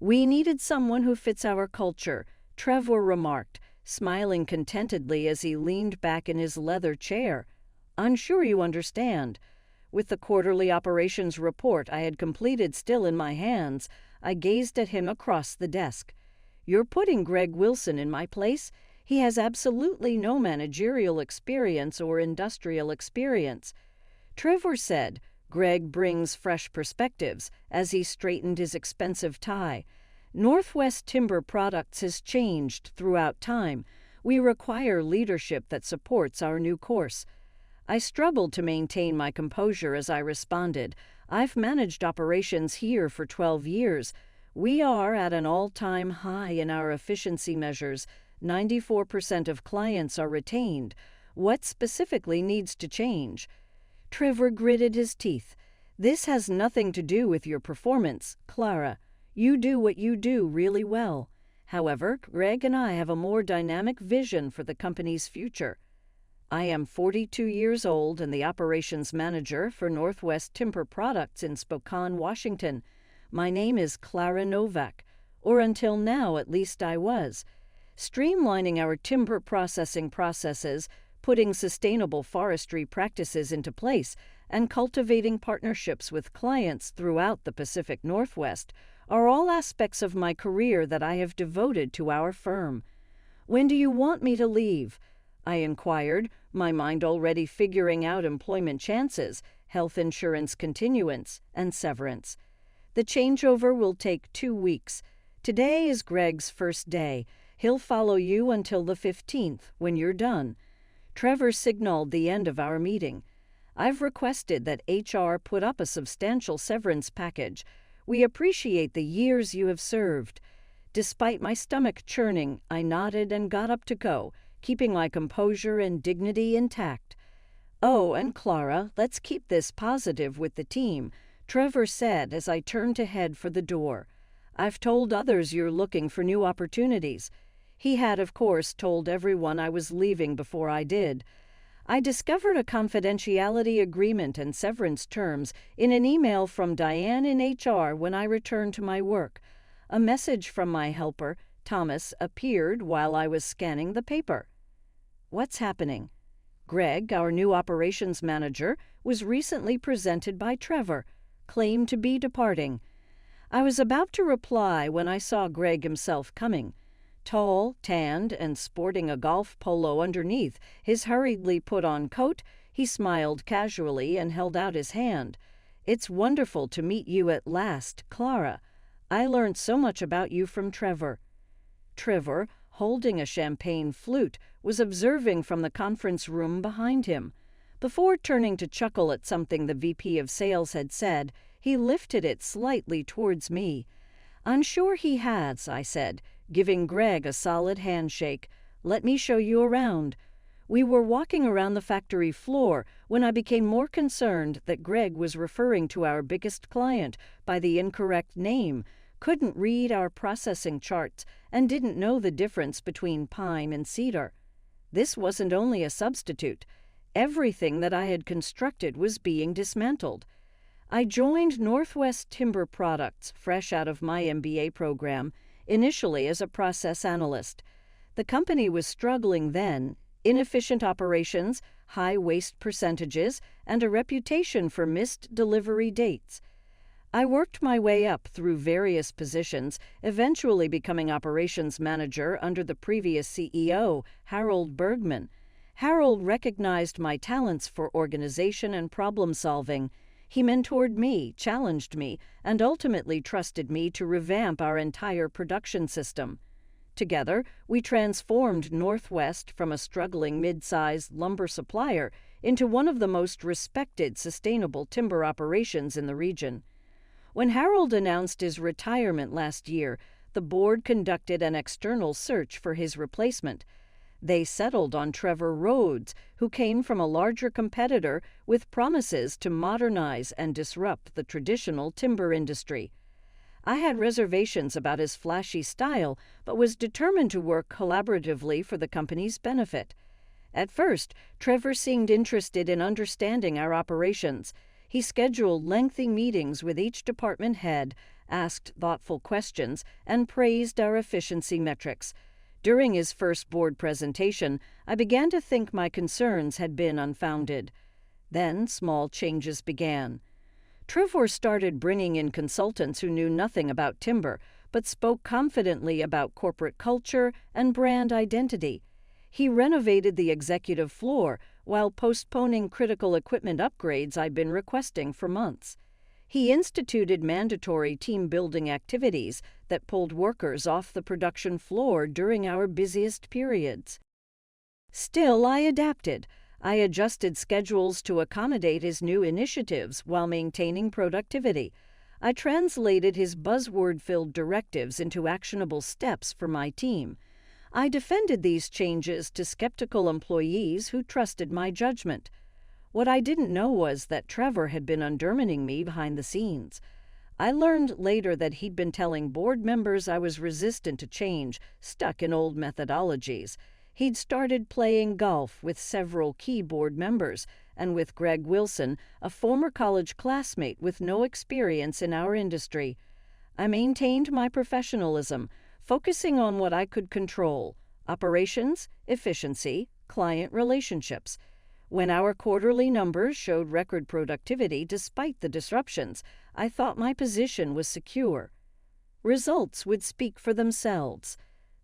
We needed someone who fits our culture, Trevor remarked, smiling contentedly as he leaned back in his leather chair. I'm sure you understand. With the quarterly operations report I had completed still in my hands, I gazed at him across the desk. You're putting Greg Wilson in my place? He has absolutely no managerial experience or industrial experience. Trevor said, Greg brings fresh perspectives, as he straightened his expensive tie. Northwest Timber Products has changed throughout time. We require leadership that supports our new course. I struggled to maintain my composure as I responded. I've managed operations here for 12 years. We are at an all-time high in our efficiency measures. 94% of clients are retained. What specifically needs to change? Trevor gritted his teeth. This has nothing to do with your performance, Clara. You do what you do really well. However, Greg and I have a more dynamic vision for the company's future. I am 42 years old and the operations manager for Northwest Timber Products in Spokane, Washington. My name is Clara Novak, or until now at least I was. Streamlining our timber processing processes, putting sustainable forestry practices into place, and cultivating partnerships with clients throughout the Pacific Northwest are all aspects of my career that I have devoted to our firm. When do you want me to leave? I inquired, my mind already figuring out employment chances, health insurance continuance, and severance. The changeover will take 2 weeks. Today is Greg's first day. He'll follow you until the 15th, when you're done. Trevor signaled the end of our meeting. I've requested that HR put up a substantial severance package. We appreciate the years you have served. Despite my stomach churning, I nodded and got up to go, keeping my composure and dignity intact. Oh, and Clara, let's keep this positive with the team, Trevor said as I turned to head for the door. I've told others you're looking for new opportunities. He had, of course, told everyone I was leaving before I did. I discovered a confidentiality agreement and severance terms in an email from Diane in HR when I returned to my work. A message from my helper, Thomas, appeared while I was scanning the paper. What's happening? Greg, our new operations manager, was recently presented by Trevor, claimed to be departing. I was about to reply when I saw Greg himself coming. Tall, tanned, and sporting a golf polo underneath his hurriedly put-on coat, he smiled casually and held out his hand. It's wonderful to meet you at last, Clara. I learned so much about you from Trevor. Trevor, holding a champagne flute, was observing from the conference room behind him. Before turning to chuckle at something the VP of Sales had said, he lifted it slightly towards me. I'm sure he has, I said, giving Greg a solid handshake. Let me show you around. We were walking around the factory floor when I became more concerned that Greg was referring to our biggest client by the incorrect name, couldn't read our processing charts, and didn't know the difference between pine and cedar. This wasn't only a substitute. Everything that I had constructed was being dismantled. I joined Northwest Timber Products, fresh out of my MBA program, initially as a process analyst. The company was struggling then, inefficient operations, high waste percentages, and a reputation for missed delivery dates. I worked my way up through various positions, eventually becoming operations manager under the previous CEO, Harold Bergman. Harold recognized my talents for organization and problem solving. He mentored me, challenged me, and ultimately trusted me to revamp our entire production system. Together, we transformed Northwest from a struggling mid-sized lumber supplier into one of the most respected sustainable timber operations in the region. When Harold announced his retirement last year, the board conducted an external search for his replacement. They settled on Trevor Rhodes, who came from a larger competitor with promises to modernize and disrupt the traditional timber industry. I had reservations about his flashy style, but was determined to work collaboratively for the company's benefit. At first, Trevor seemed interested in understanding our operations. He scheduled lengthy meetings with each department head, asked thoughtful questions, and praised our efficiency metrics. During his first board presentation, I began to think my concerns had been unfounded. Then small changes began. Trevor started bringing in consultants who knew nothing about timber, but spoke confidently about corporate culture and brand identity. He renovated the executive floor while postponing critical equipment upgrades I'd been requesting for months. He instituted mandatory team-building activities that pulled workers off the production floor during our busiest periods. Still, I adapted. I adjusted schedules to accommodate his new initiatives while maintaining productivity. I translated his buzzword-filled directives into actionable steps for my team. I defended these changes to skeptical employees who trusted my judgment. What I didn't know was that Trevor had been undermining me behind the scenes. I learned later that he'd been telling board members I was resistant to change, stuck in old methodologies. He'd started playing golf with several key board members, and with Greg Wilson, a former college classmate with no experience in our industry. I maintained my professionalism, focusing on what I could control: operations, efficiency, client relationships. When our quarterly numbers showed record productivity despite the disruptions, I thought my position was secure. Results would speak for themselves.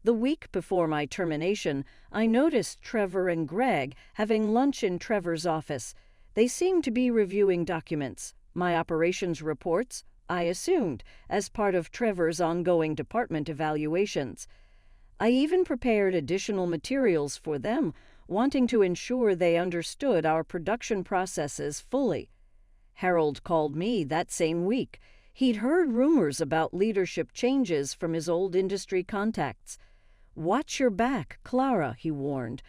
The week before my termination, I noticed Trevor and Greg having lunch in Trevor's office. They seemed to be reviewing documents, my operations reports, I assumed, as part of Trevor's ongoing department evaluations. I even prepared additional materials for them, wanting to ensure they understood our production processes fully. Harold called me that same week. He'd heard rumors about leadership changes from his old industry contacts. "Watch your back, Clara," he warned.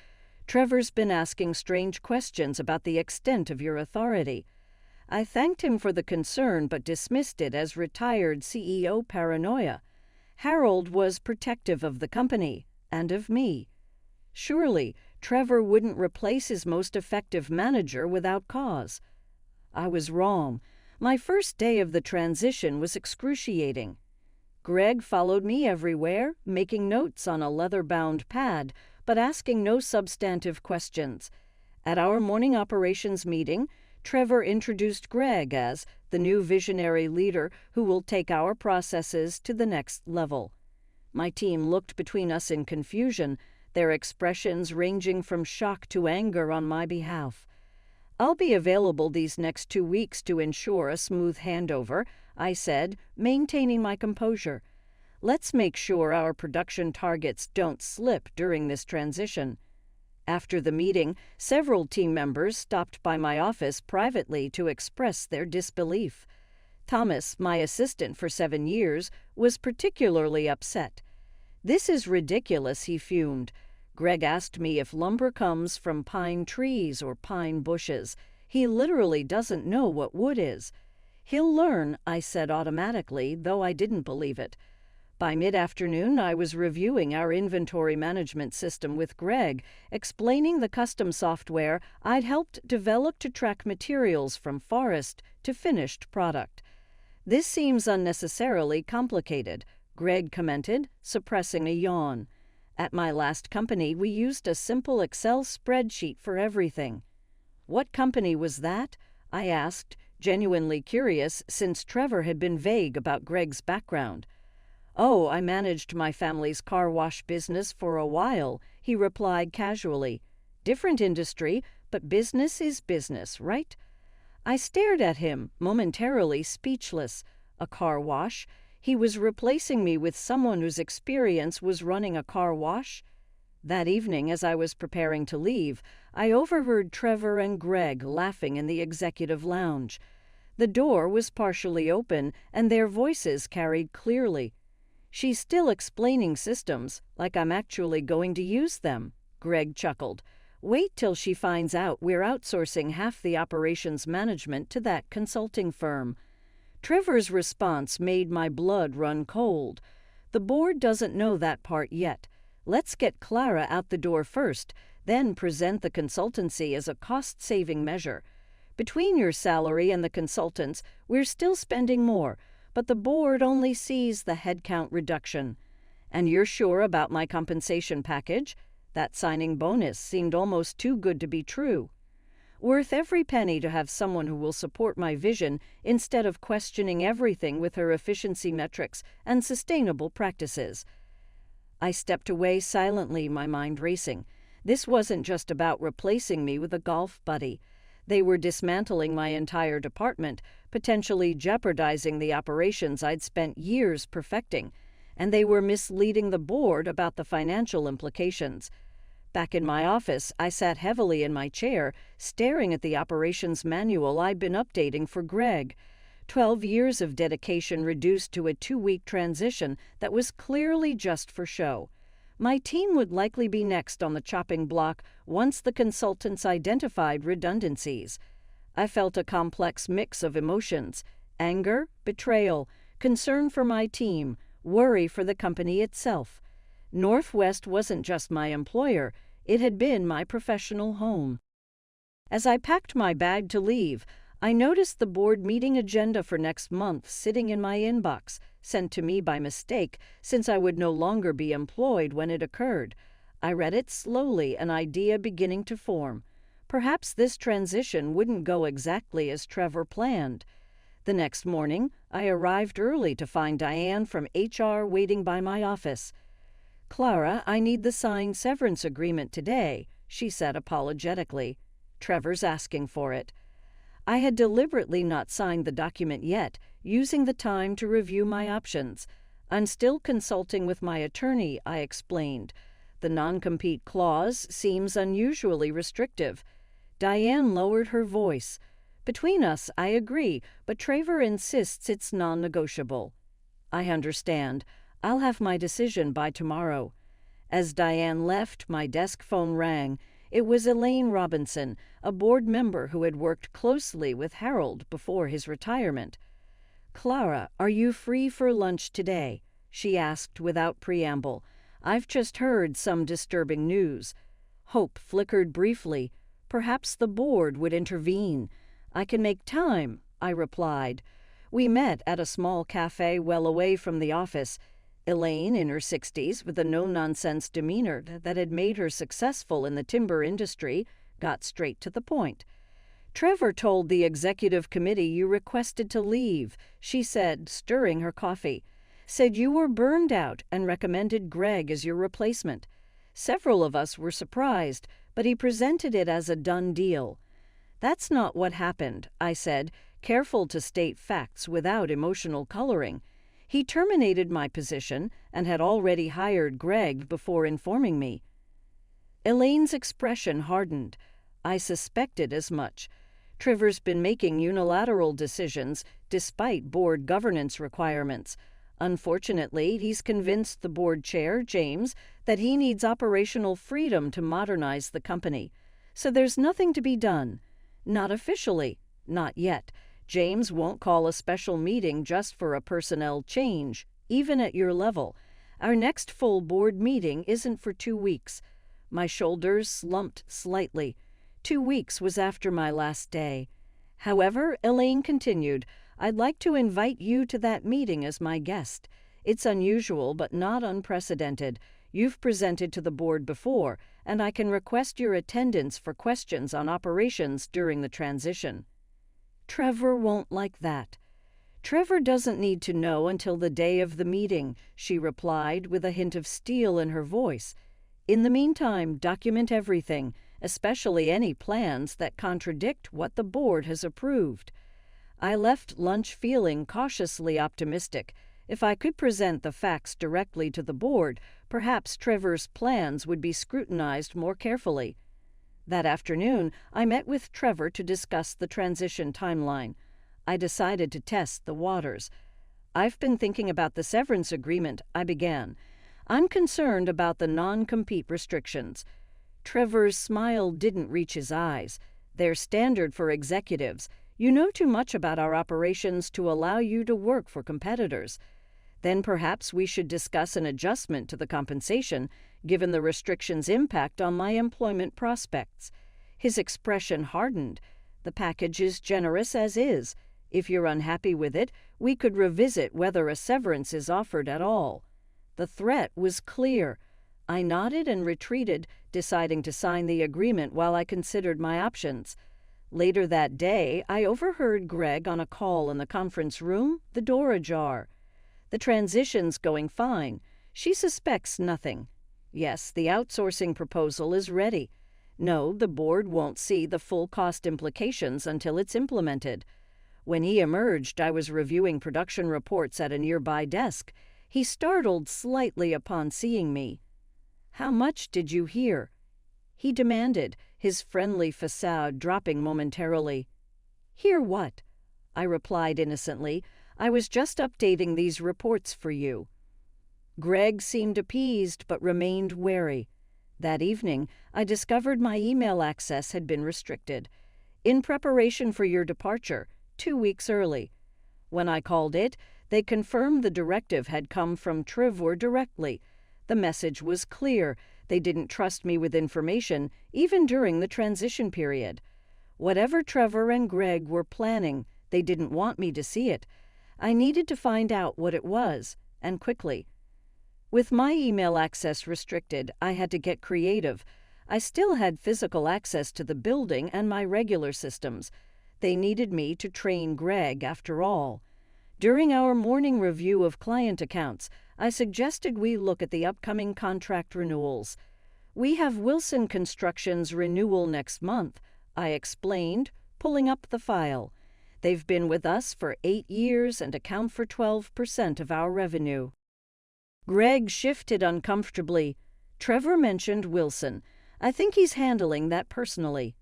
"Trevor's been asking strange questions about the extent of your authority." I thanked him for the concern but dismissed it as retired CEO paranoia. Harold was protective of the company and of me. Surely, Trevor wouldn't replace his most effective manager without cause. I was wrong. My first day of the transition was excruciating. Greg followed me everywhere, making notes on a leather-bound pad, but asking no substantive questions. At our morning operations meeting, Trevor introduced Greg as the new visionary leader who will take our processes to the next level. My team looked between us in confusion, their expressions ranging from shock to anger on my behalf. "I'll be available these next 2 weeks to ensure a smooth handover," I said, maintaining my composure. "Let's make sure our production targets don't slip during this transition." After the meeting, several team members stopped by my office privately to express their disbelief. Thomas, my assistant for 7 years, was particularly upset. "This is ridiculous," he fumed. "Greg asked me if lumber comes from pine trees or pine bushes. He literally doesn't know what wood is." "He'll learn," I said automatically, though I didn't believe it. By mid-afternoon, I was reviewing our inventory management system with Greg, explaining the custom software I'd helped develop to track materials from forest to finished product. "This seems unnecessarily complicated," Greg commented, suppressing a yawn. "At my last company, we used a simple Excel spreadsheet for everything." "What company was that?" I asked, genuinely curious since Trevor had been vague about Greg's background. "Oh, I managed my family's car wash business for a while," he replied casually. "Different industry, but business is business, right?" I stared at him, momentarily speechless. A car wash? He was replacing me with someone whose experience was running a car wash? That evening, as I was preparing to leave, I overheard Trevor and Greg laughing in the executive lounge. The door was partially open, and their voices carried clearly. "She's still explaining systems, like I'm actually going to use them," Greg chuckled. "Wait till she finds out we're outsourcing half the operations management to that consulting firm." Trevor's response made my blood run cold. "The board doesn't know that part yet. Let's get Clara out the door first, then present the consultancy as a cost-saving measure. Between your salary and the consultants, we're still spending more, but the board only sees the headcount reduction. And you're sure about my compensation package? That signing bonus seemed almost too good to be true. Worth every penny to have someone who will support my vision instead of questioning everything with her efficiency metrics and sustainable practices. I stepped away silently, my mind racing. This wasn't just about replacing me with a golf buddy. They were dismantling my entire department, potentially jeopardizing the operations I'd spent years perfecting, and they were misleading the board about the financial implications. Back in my office, I sat heavily in my chair, staring at the operations manual I'd been updating for Greg. 12 years of dedication reduced to a 2-week transition that was clearly just for show. My team would likely be next on the chopping block once the consultants identified redundancies. I felt a complex mix of emotions: anger, betrayal, concern for my team, worry for the company itself. Northwest wasn't just my employer, it had been my professional home. As I packed my bag to leave, I noticed the board meeting agenda for next month sitting in my inbox, sent to me by mistake since I would no longer be employed when it occurred. I read it slowly, an idea beginning to form. Perhaps this transition wouldn't go exactly as Trevor planned. The next morning, I arrived early to find Diane from HR waiting by my office. "Clara, I need the signed severance agreement today," she said apologetically. "Trevor's asking for it." I had deliberately not signed the document yet, using the time to review my options. "I'm still consulting with my attorney," I explained. "The non-compete clause seems unusually restrictive." Diane lowered her voice. "Between us, I agree, but Trevor insists it's non-negotiable." "I understand. I'll have my decision by tomorrow." As Diane left, my desk phone rang. It was Elaine Robinson, a board member who had worked closely with Harold before his retirement. "Clara, are you free for lunch today?" she asked without preamble. "I've just heard some disturbing news." Hope flickered briefly. Perhaps the board would intervene. "I can make time," I replied. We met at a small cafe well away from the office. Elaine, in her 60s, with a no-nonsense demeanor that had made her successful in the timber industry, got straight to the point. "Trevor told the executive committee you requested to leave," she said, stirring her coffee. "Said you were burned out and recommended Greg as your replacement. Several of us were surprised, but he presented it as a done deal." "That's not what happened," I said, careful to state facts without emotional coloring. "He terminated my position and had already hired Greg before informing me." Elaine's expression hardened. I suspected as much. Trevor's been making unilateral decisions despite board governance requirements. Unfortunately, he's convinced the board chair, James, that he needs operational freedom to modernize the company. So there's nothing to be done. Not officially. Not yet. James won't call a special meeting just for a personnel change, even at your level. Our next full board meeting isn't for 2 weeks. My shoulders slumped slightly. 2 weeks was after my last day. However, Elaine continued, "I'd like to invite you to that meeting as my guest. It's unusual but not unprecedented. You've presented to the board before, and I can request your attendance for questions on operations during the transition." "Trevor won't like that." "Trevor doesn't need to know until the day of the meeting," she replied with a hint of steel in her voice. "In the meantime, document everything, especially any plans that contradict what the board has approved." I left lunch feeling cautiously optimistic. If I could present the facts directly to the board, perhaps Trevor's plans would be scrutinized more carefully. That afternoon, I met with Trevor to discuss the transition timeline. I decided to test the waters. "I've been thinking about the severance agreement," I began. "I'm concerned about the non-compete restrictions." Trevor's smile didn't reach his eyes. "They're standard for executives. You know too much about our operations to allow you to work for competitors. Then perhaps we should discuss an adjustment to the compensation, given the restrictions' impact on my employment prospects." His expression hardened. "The package is generous as is. If you're unhappy with it, we could revisit whether a severance is offered at all. The threat was clear. I nodded and retreated, deciding to sign the agreement while I considered my options. Later that day, I overheard Greg on a call in the conference room, the door ajar. The transition's going fine. She suspects nothing. Yes, the outsourcing proposal is ready. No, the board won't see the full cost implications until it's implemented. When he emerged, I was reviewing production reports at a nearby desk. He startled slightly upon seeing me. "How much did you hear?" he demanded, his friendly facade dropping momentarily. "Hear what?" I replied innocently. "I was just updating these reports for you." Greg seemed appeased but remained wary. That evening, I discovered my email access had been restricted. "In preparation for your departure, 2 weeks early." When I called it, they confirmed the directive had come from Trevor directly. The message was clear. They didn't trust me with information, even during the transition period. Whatever Trevor and Greg were planning, they didn't want me to see it. I needed to find out what it was, and quickly. With my email access restricted, I had to get creative. I still had physical access to the building and my regular systems. They needed me to train Greg, after all. During our morning review of client accounts, I suggested we look at the upcoming contract renewals. "We have Wilson Construction's renewal next month," I explained, pulling up the file. "They've been with us for 8 years and account for 12% of our revenue." Greg shifted uncomfortably. "Trevor mentioned Wilson. I think he's handling that personally."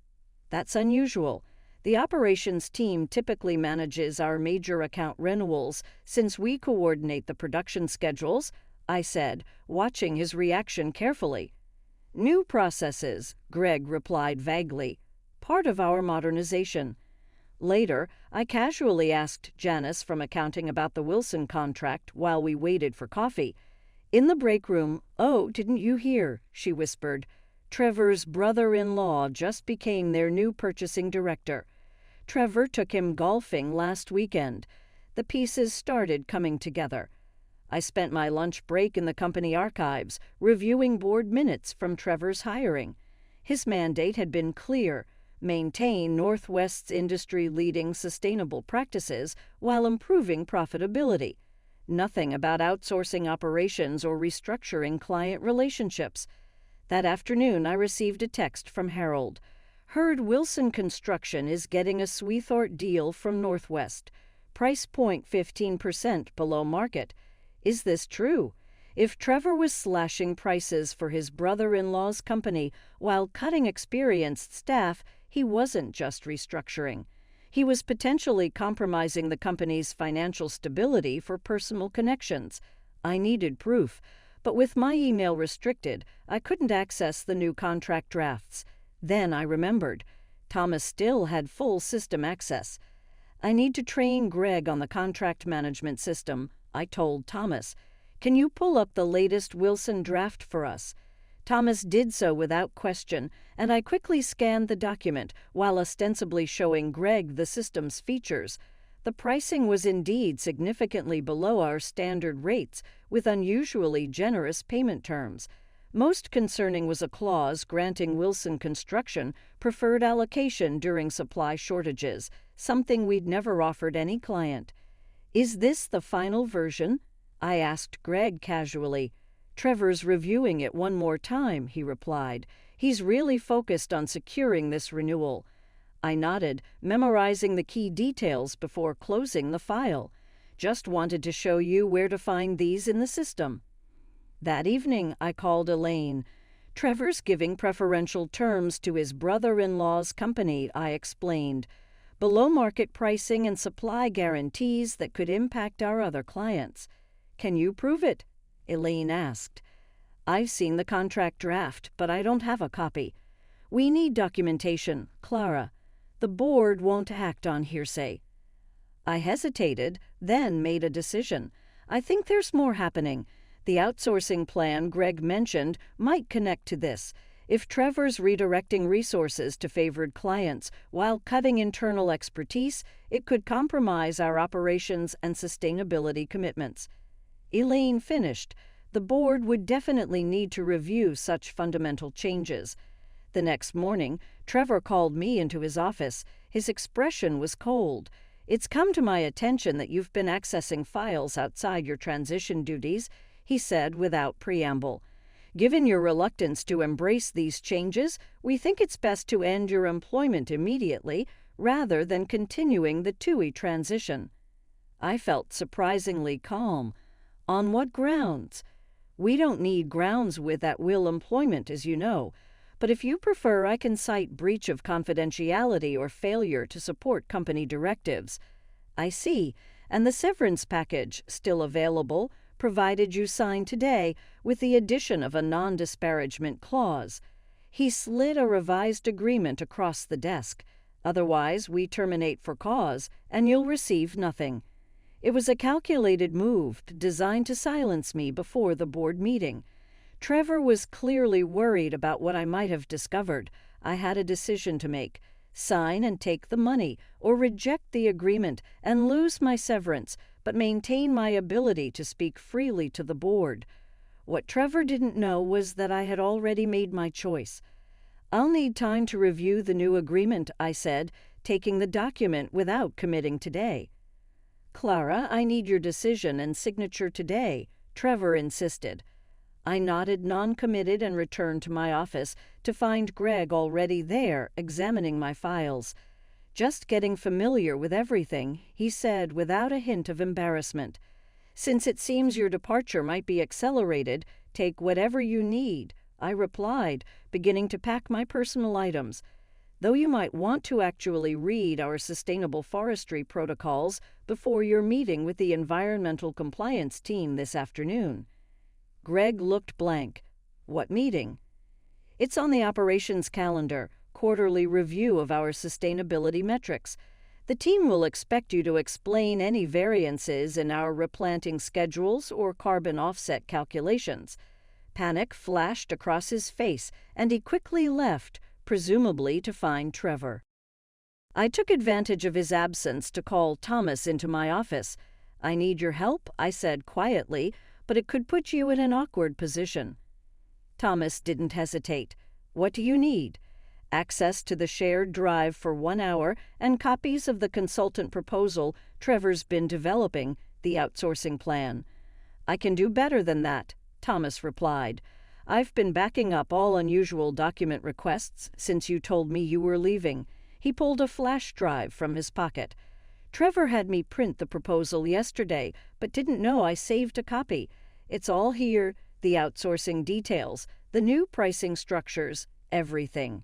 "That's unusual. The operations team typically manages our major account renewals since we coordinate the production schedules," I said, watching his reaction carefully. "New processes," Greg replied vaguely. "Part of our modernization." Later, I casually asked Janice from accounting about the Wilson contract while we waited for coffee. In the break room, "Oh, didn't you hear?" she whispered. "Trevor's brother-in-law just became their new purchasing director. Trevor took him golfing last weekend." The pieces started coming together. I spent my lunch break in the company archives, reviewing board minutes from Trevor's hiring. His mandate had been clear: maintain Northwest's industry-leading sustainable practices while improving profitability. Nothing about outsourcing operations or restructuring client relationships. That afternoon, I received a text from Harold. "Heard Wilson Construction is getting a Sweethort deal from Northwest. Price point 15% below market. Is this true?" If Trevor was slashing prices for his brother-in-law's company while cutting experienced staff, he wasn't just restructuring. He was potentially compromising the company's financial stability for personal connections. I needed proof, but with my email restricted, I couldn't access the new contract drafts. Then I remembered. Thomas still had full system access. "I need to train Greg on the contract management system," I told Thomas. "Can you pull up the latest Wilson draft for us?" Thomas did so without question, and I quickly scanned the document while ostensibly showing Greg the system's features. The pricing was indeed significantly below our standard rates, with unusually generous payment terms. Most concerning was a clause granting Wilson Construction preferred allocation during supply shortages, something we'd never offered any client. "Is this the final version?" I asked Greg casually. "Trevor's reviewing it one more time," he replied. "He's really focused on securing this renewal." I nodded, memorizing the key details before closing the file. "Just wanted to show you where to find these in the system." That evening, I called Elaine. "Trevor's giving preferential terms to his brother-in-law's company," I explained. "Below-market pricing and supply guarantees that could impact our other clients." "Can you prove it?" Elaine asked. "I've seen the contract draft, but I don't have a copy." "We need documentation, Clara. The board won't act on hearsay." I hesitated, then made a decision. "I think there's more happening. The outsourcing plan Greg mentioned might connect to this. If Trevor's redirecting resources to favored clients while cutting internal expertise, it could compromise our operations and sustainability commitments. Elaine finished. The board would definitely need to review such fundamental changes. The next morning, Trevor called me into his office. His expression was cold. "It's come to my attention that you've been accessing files outside your transition duties," he said without preamble. "Given your reluctance to embrace these changes, we think it's best to end your employment immediately rather than continuing the TUI transition." I felt surprisingly calm. On what grounds? We don't need grounds with at-will employment, as you know. But if you prefer, I can cite breach of confidentiality or failure to support company directives. I see. And the severance package, still available, provided you sign today, with the addition of a non-disparagement clause. He slid a revised agreement across the desk. "Otherwise, we terminate for cause, and you'll receive nothing." It was a calculated move designed to silence me before the board meeting. Trevor was clearly worried about what I might have discovered. I had a decision to make: sign and take the money, or reject the agreement and lose my severance, but maintain my ability to speak freely to the board. What Trevor didn't know was that I had already made my choice. "I'll need time to review the new agreement," I said, taking the document without committing today. "Clara, I need your decision and signature today," Trevor insisted. I nodded, non-committed, and returned to my office to find Greg already there, examining my files. "Just getting familiar with everything," he said without a hint of embarrassment. "Since it seems your departure might be accelerated, take whatever you need," I replied, beginning to pack my personal items. "Though you might want to actually read our sustainable forestry protocols before your meeting with the environmental compliance team this afternoon." Greg looked blank. "What meeting?" "It's on the operations calendar, quarterly review of our sustainability metrics. The team will expect you to explain any variances in our replanting schedules or carbon offset calculations." Panic flashed across his face, and he quickly left, presumably to find Trevor. I took advantage of his absence to call Thomas into my office. "I need your help," I said quietly, "but it could put you in an awkward position." Thomas didn't hesitate. "What do you need?" "Access to the shared drive for 1 hour and copies of the consultant proposal Trevor's been developing, the outsourcing plan." "I can do better than that," Thomas replied. "I've been backing up all unusual document requests since you told me you were leaving." He pulled a flash drive from his pocket. "Trevor had me print the proposal yesterday, but didn't know I saved a copy. It's all here: the outsourcing details, the new pricing structures, everything."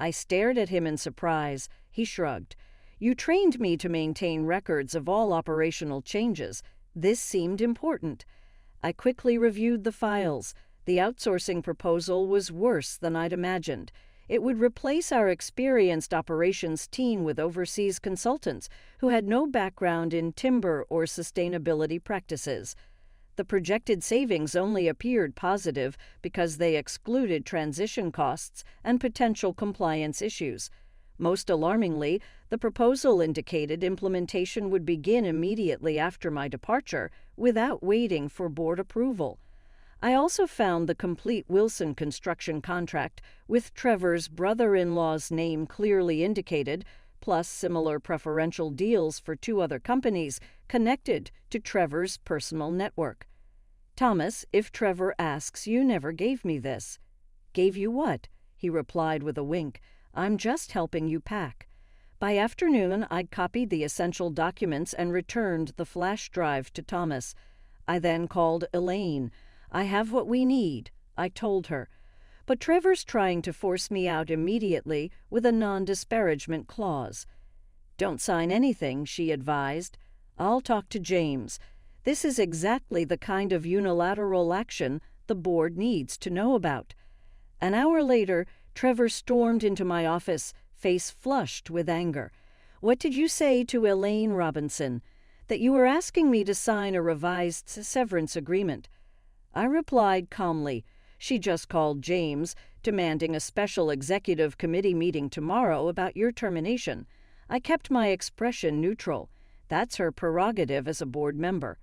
I stared at him in surprise. He shrugged. "You trained me to maintain records of all operational changes. This seemed important." I quickly reviewed the files. The outsourcing proposal was worse than I'd imagined. It would replace our experienced operations team with overseas consultants who had no background in timber or sustainability practices. The projected savings only appeared positive because they excluded transition costs and potential compliance issues. Most alarmingly, the proposal indicated implementation would begin immediately after my departure, without waiting for board approval. I also found the complete Wilson construction contract, with Trevor's brother-in-law's name clearly indicated, plus similar preferential deals for 2 other companies connected to Trevor's personal network. "Thomas, if Trevor asks, you never gave me this." "Gave you what?" he replied with a wink. "I'm just helping you pack." By afternoon, I'd copied the essential documents and returned the flash drive to Thomas. I then called Elaine. "I have what we need," I told her. "But Trevor's trying to force me out immediately with a non-disparagement clause." "Don't sign anything," she advised. "I'll talk to James. This is exactly the kind of unilateral action the board needs to know about." An hour later, Trevor stormed into my office, face flushed with anger. "What did you say to Elaine Robinson?" "That you were asking me to sign a revised severance agreement." I replied calmly, She just called James, demanding a special executive committee meeting tomorrow about your termination. I kept my expression neutral. That's her prerogative as a board member.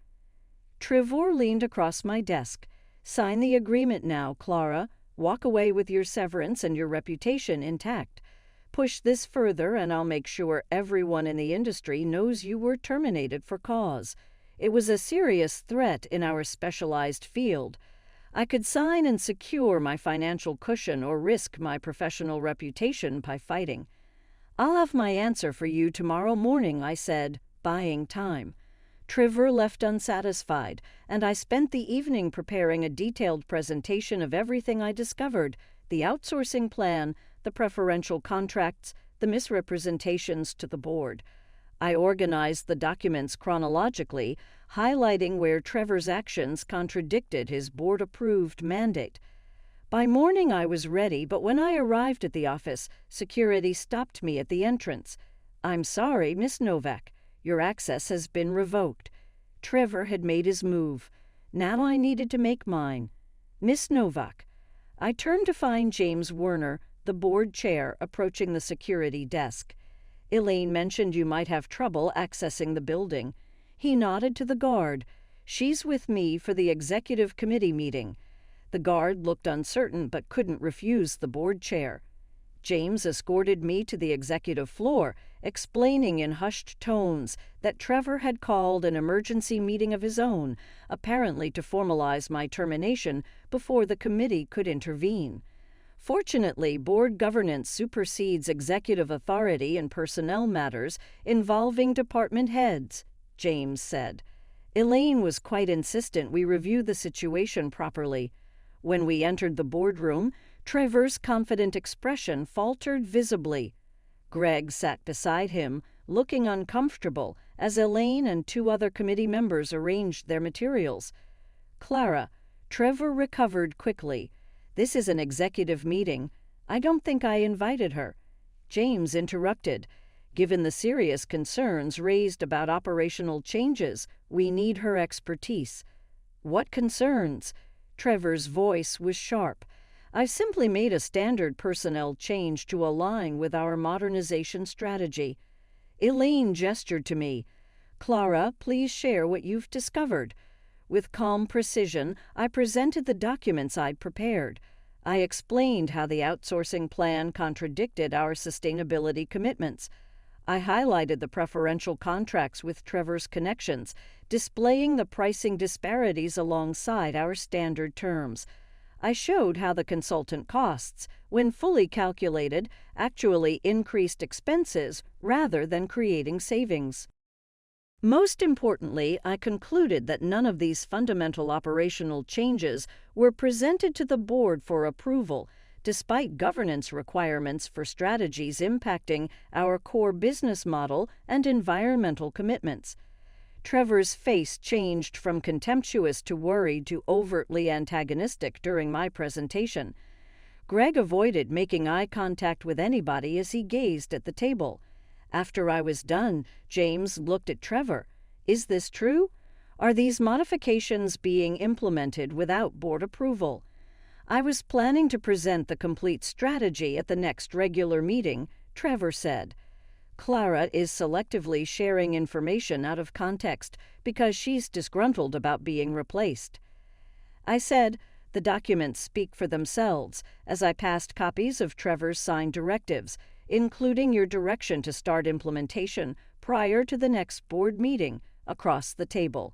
Trevor leaned across my desk. Sign the agreement now, Clara. Walk away with your severance and your reputation intact. Push this further and I'll make sure everyone in the industry knows you were terminated for cause. It was a serious threat in our specialized field. I could sign and secure my financial cushion or risk my professional reputation by fighting. I'll have my answer for you tomorrow morning, I said, buying time. Trevor left unsatisfied, and I spent the evening preparing a detailed presentation of everything I discovered, the outsourcing plan, the preferential contracts, the misrepresentations to the board. I organized the documents chronologically, highlighting where Trevor's actions contradicted his board-approved mandate. By morning I was ready, but when I arrived at the office, security stopped me at the entrance. "I'm sorry, Miss Novak. Your access has been revoked." Trevor had made his move. Now I needed to make mine. "Miss Novak." I turned to find James Werner, the board chair, approaching the security desk. "Elaine mentioned you might have trouble accessing the building." He nodded to the guard. "She's with me for the executive committee meeting." The guard looked uncertain but couldn't refuse the board chair. James escorted me to the executive floor, explaining in hushed tones that Trevor had called an emergency meeting of his own, apparently to formalize my termination before the committee could intervene. Fortunately, board governance supersedes executive authority in personnel matters involving department heads, James said. Elaine was quite insistent we review the situation properly. When we entered the boardroom, Trevor's confident expression faltered visibly. Greg sat beside him, looking uncomfortable, as Elaine and 2 other committee members arranged their materials. "Clara," Trevor recovered quickly. "This is an executive meeting. I don't think I invited her." James interrupted. "Given the serious concerns raised about operational changes, we need her expertise." "What concerns?" Trevor's voice was sharp. "I've simply made a standard personnel change to align with our modernization strategy." Elaine gestured to me. "Clara, please share what you've discovered." With calm precision, I presented the documents I'd prepared. I explained how the outsourcing plan contradicted our sustainability commitments. I highlighted the preferential contracts with Trevor's connections, displaying the pricing disparities alongside our standard terms. I showed how the consultant costs, when fully calculated, actually increased expenses rather than creating savings. Most importantly, I concluded that none of these fundamental operational changes were presented to the board for approval, despite governance requirements for strategies impacting our core business model and environmental commitments. Trevor's face changed from contemptuous to worried to overtly antagonistic during my presentation. Greg avoided making eye contact with anybody as he gazed at the table. After I was done, James looked at Trevor. "Is this true? Are these modifications being implemented without board approval?" "I was planning to present the complete strategy at the next regular meeting," Trevor said. "Clara is selectively sharing information out of context because she's disgruntled about being replaced." I said, "The documents speak for themselves," as I passed copies of Trevor's signed directives, including your direction to start implementation prior to the next board meeting, across the table.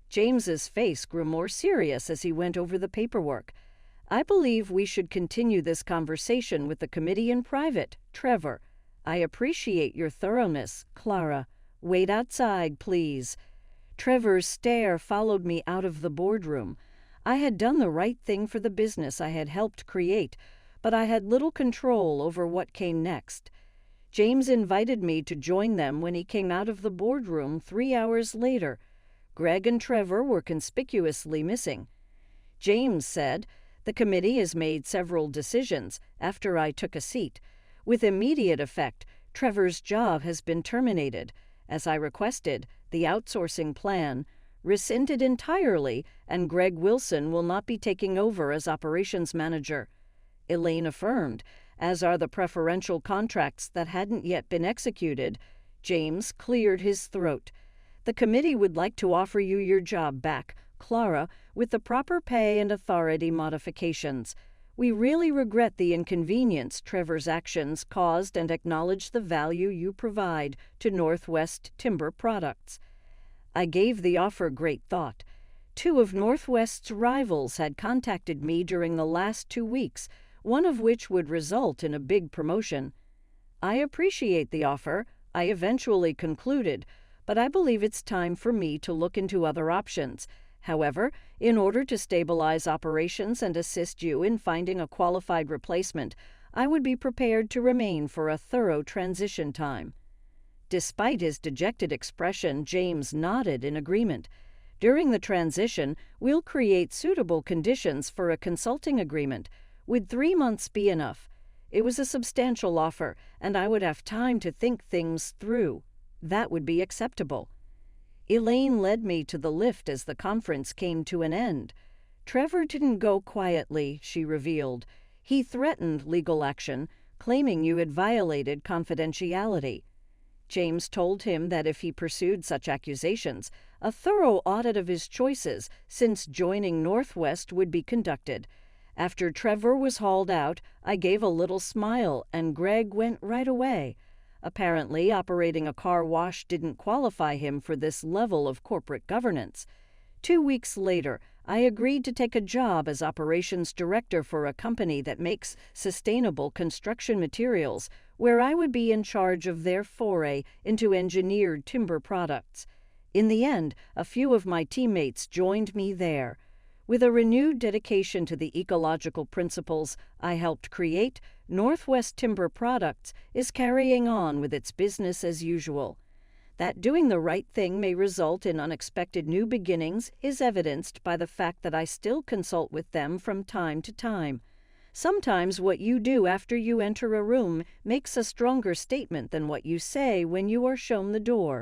James's face grew more serious as he went over the paperwork. "I believe we should continue this conversation with the committee in private, Trevor. I appreciate your thoroughness, Clara. Wait outside, please." Trevor's stare followed me out of the boardroom. I had done the right thing for the business I had helped create, but I had little control over what came next. James invited me to join them when he came out of the boardroom 3 hours later. Greg and Trevor were conspicuously missing. James said, "The committee has made several decisions," after I took a seat. "With immediate effect, Trevor's job has been terminated. As I requested, the outsourcing plan, rescinded entirely, and Greg Wilson will not be taking over as operations manager. Elaine affirmed, as are the preferential contracts that hadn't yet been executed. James cleared his throat. The committee would like to offer you your job back, Clara, with the proper pay and authority modifications. We really regret the inconvenience Trevor's actions caused and acknowledge the value you provide to Northwest Timber Products. I gave the offer great thought. 2 of Northwest's rivals had contacted me during the last 2 weeks, one of which would result in a big promotion. I appreciate the offer, I eventually concluded, but I believe it's time for me to look into other options. However, in order to stabilize operations and assist you in finding a qualified replacement, I would be prepared to remain for a thorough transition time. Despite his dejected expression, James nodded in agreement. During the transition, we'll create suitable conditions for a consulting agreement. Would 3 months be enough? It was a substantial offer, and I would have time to think things through. That would be acceptable. Elaine led me to the lift as the conference came to an end. Trevor didn't go quietly, she revealed. He threatened legal action, claiming you had violated confidentiality. James told him that if he pursued such accusations, a thorough audit of his choices since joining Northwest would be conducted. After Trevor was hauled out, I gave a little smile, and Greg went right away. Apparently, operating a car wash didn't qualify him for this level of corporate governance. 2 weeks later, I agreed to take a job as operations director for a company that makes sustainable construction materials, where I would be in charge of their foray into engineered timber products. In the end, a few of my teammates joined me there. With a renewed dedication to the ecological principles I helped create, Northwest Timber Products is carrying on with its business as usual. That doing the right thing may result in unexpected new beginnings is evidenced by the fact that I still consult with them from time to time. Sometimes what you do after you enter a room makes a stronger statement than what you say when you are shown the door.